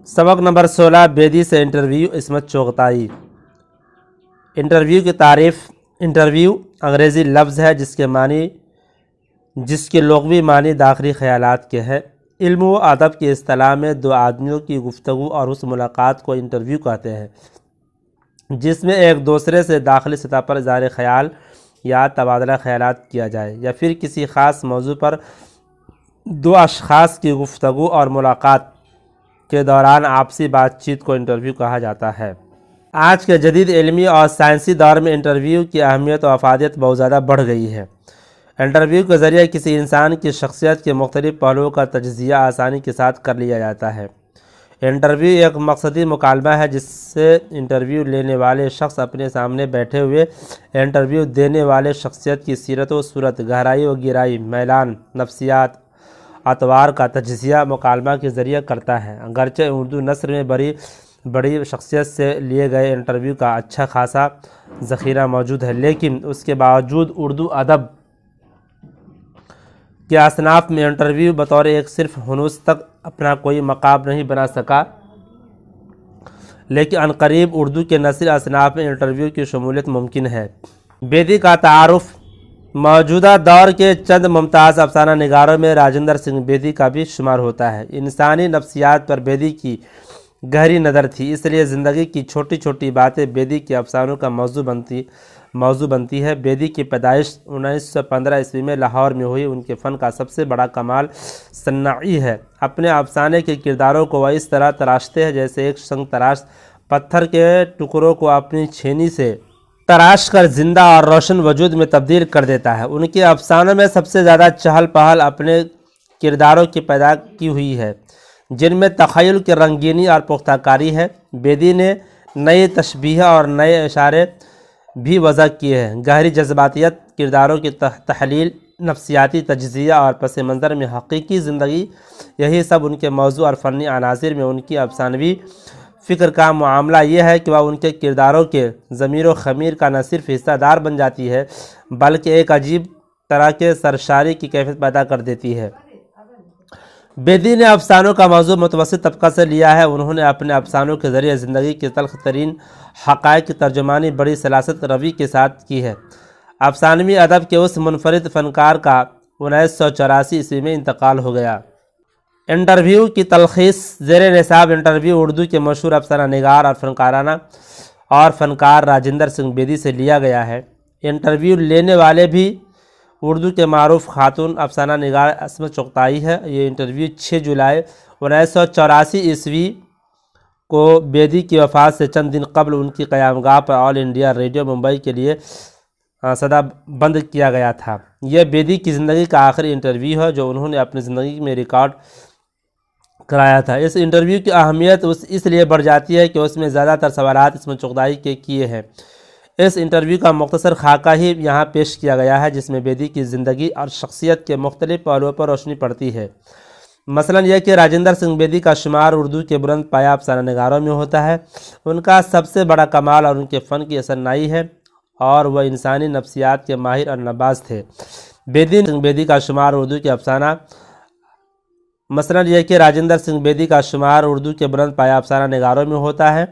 سبق نمبر 16 بیدی سے interview Ismat Chughtai. Interview کی تعریف۔ انٹرویو انگریزی لفظ ہے جس کے لغوی معنی داخلی خیالات کے ہے۔ علم و ادب کی اصطلاح میں دو آدمیوں کی گفتگو اور اس ملاقات کو انٹرویو کہتے ہیں جس میں ایک دوسرے سے داخلی سطح پر اظہار خیال یا تبادلہ خیالات کیا جائے، یا پھر کسی خاص موضوع پر دو اشخاص کی گفتگو اور ملاقات کے دوران آپسی بات چیت کو انٹرویو کہا جاتا ہے۔ آج کے جدید علمی اور سائنسی دور میں انٹرویو کی اہمیت و افادیت بہت زیادہ بڑھ گئی ہے۔ انٹرویو کے ذریعے کسی انسان کی شخصیت کے مختلف پہلوؤں کا تجزیہ آسانی کے ساتھ کر لیا جاتا ہے۔ انٹرویو ایک مقصدی مکالمہ ہے جس سے انٹرویو لینے والے شخص اپنے سامنے بیٹھے ہوئے انٹرویو دینے والے شخصیت کی سیرت و صورت، گہرائی و گہرائی، میلان، نفسیات، اطوار کا تجزیہ مکالمہ کے ذریعے کرتا ہے۔ اگرچہ اردو نثر میں بڑی شخصیت سے لیے گئے انٹرویو کا اچھا خاصا ذخیرہ موجود ہے، لیکن اس کے باوجود اردو ادب کے اصناف میں انٹرویو بطور ایک صرف ہنوز تک اپنا کوئی مقام نہیں بنا سکا، لیکن عنقریب اردو کے نثری اصناف میں انٹرویو کی شمولیت ممکن ہے۔ بیدی کا تعارف۔ موجودہ دور کے چند ممتاز افسانہ نگاروں میں راجندر سنگھ بیدی کا بھی شمار ہوتا ہے۔ انسانی نفسیات پر بیدی کی گہری نظر تھی، اس لیے زندگی کی چھوٹی چھوٹی باتیں بیدی کے افسانوں کا موضوع بنتی ہے۔ بیدی کی پیدائش 1915 عیسوی میں لاہور میں ہوئی۔ ان کے فن کا سب سے بڑا کمال صناعی ہے۔ اپنے افسانے کے کرداروں کو وہ اس طرح تراشتے ہیں جیسے ایک سنگ تراش پتھر کے ٹکڑوں کو اپنی چھینی سے تراش کر زندہ اور روشن وجود میں تبدیل کر دیتا ہے۔ ان کے افسانوں میں سب سے زیادہ چہل پہل اپنے کرداروں کی پیدا کی ہوئی ہے، جن میں تخیل کی رنگینی اور پختہ کاری ہے۔ بیدی نے نئی تشبیہ اور نئے اشارے بھی وضع کیے ہیں۔ گہری جذباتیت، کرداروں کی تحلیل، نفسیاتی تجزیہ اور پس منظر میں حقیقی زندگی، یہی سب ان کے موضوع اور فنی عناصر میں ان کی افسانوی فکر کا معاملہ یہ ہے کہ وہ ان کے کرداروں کے ضمیر و خمیر کا نہ صرف حصہ دار بن جاتی ہے بلکہ ایک عجیب طرح کے سرشاری کی کیفیت پیدا کر دیتی ہے۔ بیدی نے افسانوں کا موضوع متوسط طبقہ سے لیا ہے۔ انہوں نے اپنے افسانوں کے ذریعے زندگی کے تلخ ترین حقائق کی ترجمانی بڑی سلاست روی کے ساتھ کی ہے۔ افسانوی ادب کے اس منفرد فنکار کا 1984 عیسوی میں انتقال ہو گیا۔ انٹرویو کی تلخیص۔ زیر نصاب انٹرویو اردو کے مشہور افسانہ نگار اور فنکار راجندر سنگھ بیدی سے لیا گیا ہے۔ انٹرویو لینے والے بھی اردو کے معروف خاتون افسانہ نگار عصمت چغتائی ہے۔ یہ انٹرویو 6 جولائی 1984 عیسوی کو بیدی کی وفات سے چند دن قبل ان کی قیام گاہ پر آل انڈیا ریڈیو ممبئی کے لیے صدا بند کیا گیا تھا۔ یہ بیدی کی زندگی کا آخری انٹرویو ہے جو انہوں نے اپنی زندگی میں ریکارڈ کرایا تھا۔ اس انٹرویو کی اہمیت اس لیے بڑھ جاتی ہے کہ اس میں زیادہ تر سوالات عصمت چغتائی کے کیے ہیں۔ اس انٹرویو کا مختصر خاکہ ہی یہاں پیش کیا گیا ہے جس میں بیدی کی زندگی اور شخصیت کے مختلف پہلوؤں پر روشنی پڑتی ہے۔ مثلا یہ کہ راجندر سنگھ بیدی کا شمار اردو کے بلند پایہ افسانہ نگاروں میں ہوتا ہے۔ ان کا سب سے بڑا کمال اور ان کے فن کی اثرنائی ہے اور وہ انسانی نفسیات کے ماہر اور نباز تھے۔ بیدی کا شمار اردو کے افسانہ مثلا یہ کہ راجندر سنگھ بیدی کا شمار اردو کے بلند پایہ افسانہ نگاروں میں ہوتا ہے۔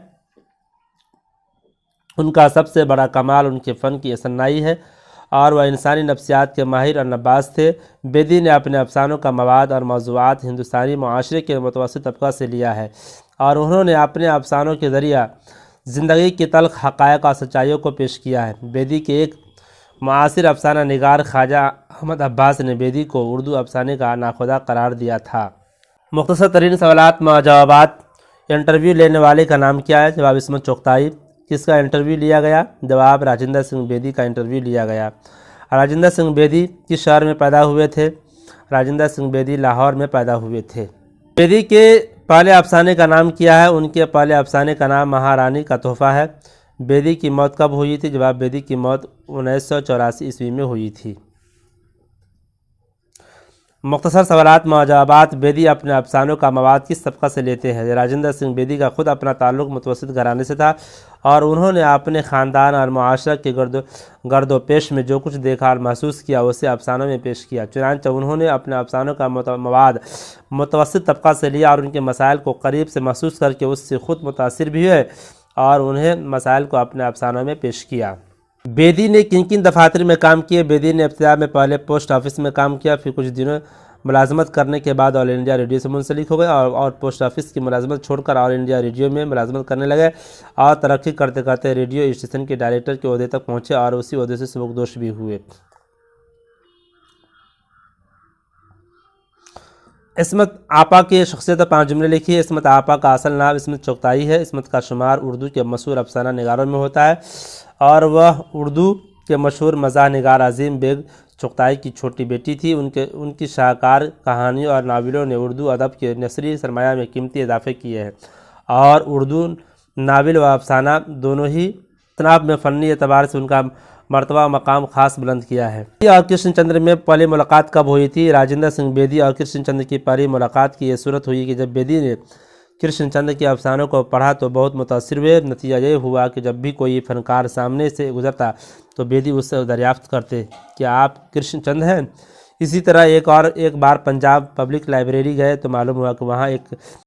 ان کا سب سے بڑا کمال ان کے فن کی اثرنائی ہے اور وہ انسانی نفسیات کے ماہر اور نباز تھے۔ بیدی نے اپنے افسانوں کا مواد اور موضوعات ہندوستانی معاشرے کے متوسط طبقہ سے لیا ہے اور انہوں نے اپنے افسانوں کے ذریعہ زندگی کی تلخ حقائق اور سچائیوں کو پیش کیا ہے۔ بیدی کے ایک معاصر افسانہ نگار خواجہ احمد عباس نے بیدی کو اردو افسانے کا ناخدا قرار دیا تھا۔ مختصر ترین سوالات و جوابات۔ انٹرویو لینے والے کا نام کیا ہے؟ جواب عصمت چغتائی۔ کس کا انٹرویو لیا گیا؟ جواب راجندر سنگھ بیدی کا انٹرویو لیا گیا۔ راجندر سنگھ بیدی کس شہر میں پیدا ہوئے تھے؟ راجندر سنگھ بیدی لاہور میں پیدا ہوئے تھے۔ بیدی کے پہلے افسانے کا نام کیا ہے؟ ان کے پہلے افسانے کا نام مہارانی کا تحفہ ہے۔ بیدی کی موت کب ہوئی تھی؟ جواب بیدی کی موت 1984 عیسوی میں ہوئی تھی۔ مختصر سوالات مجاوبات بیدی اپنے افسانوں کا مواد کس طبقہ سے لیتے ہیں؟ راجندر سنگھ بیدی کا خود اپنا تعلق متوسط گھرانے سے تھا اور انہوں نے اپنے خاندان اور معاشرہ کے گرد و پیش میں جو کچھ دیکھا اور محسوس کیا اسے افسانوں میں پیش کیا، چنانچہ انہوں نے اپنے افسانوں کا مواد متوسط طبقہ سے لیا اور ان کے مسائل کو قریب سے محسوس کر کے اس سے خود متاثر بھی ہوئے اور انہیں مسائل کو اپنے افسانوں میں پیش کیا۔ بیدی نے کن کن دفاتر میں کام کیے؟ بیدی نے ابتدا میں پہلے پوسٹ آفس میں کام کیا، پھر کچھ دنوں ملازمت کرنے کے بعد آل انڈیا ریڈیو سے منسلک ہو گئے اور پوسٹ آفس کی ملازمت چھوڑ کر آل انڈیا ریڈیو میں ملازمت کرنے لگے اور ترقی کرتے کرتے ریڈیو اسٹیشن کے ڈائریکٹر کے عہدے تک پہنچے اور اسی عہدے سے سبکدوش بھی ہوئے۔ عصمت آپا کی شخصیت 5 جملے لکھیے۔ عصمت آپا کا اصل نام عصمت چغتائی ہے۔ عصمت کا شمار اردو کے مشہور افسانہ نگاروں میں ہوتا ہے اور وہ اردو کے مشہور مزاح نگار عظیم بیگ چغتائی کی چھوٹی بیٹی تھی۔ ان کی شاہکار کہانیوں اور ناولوں نے اردو ادب کے نثری سرمایہ میں قیمتی اضافے کیے ہیں اور اردو ناول و افسانہ دونوں ہی اصناف میں فنی اعتبار سے ان کا مرتبہ و مقام خاص بلند کیا ہے۔ بیدی اور کرشن چندر میں پہلی ملاقات کب ہوئی تھی؟ راجندر سنگھ بیدی اور کرشن چندر کی پہلی ملاقات کی یہ صورت ہوئی کہ جب بیدی نے کرشن چندر کے افسانوں کو پڑھا تو بہت متاثر ہوئے۔ نتیجہ یہ ہوا کہ جب بھی کوئی فنکار سامنے سے گزرتا تو بیدی اس سے دریافت کرتے کہ آپ کرشن چند ہیں؟ اسی طرح ایک بار پنجاب پبلک لائبریری گئے تو معلوم ہوا کہ وہاں ایک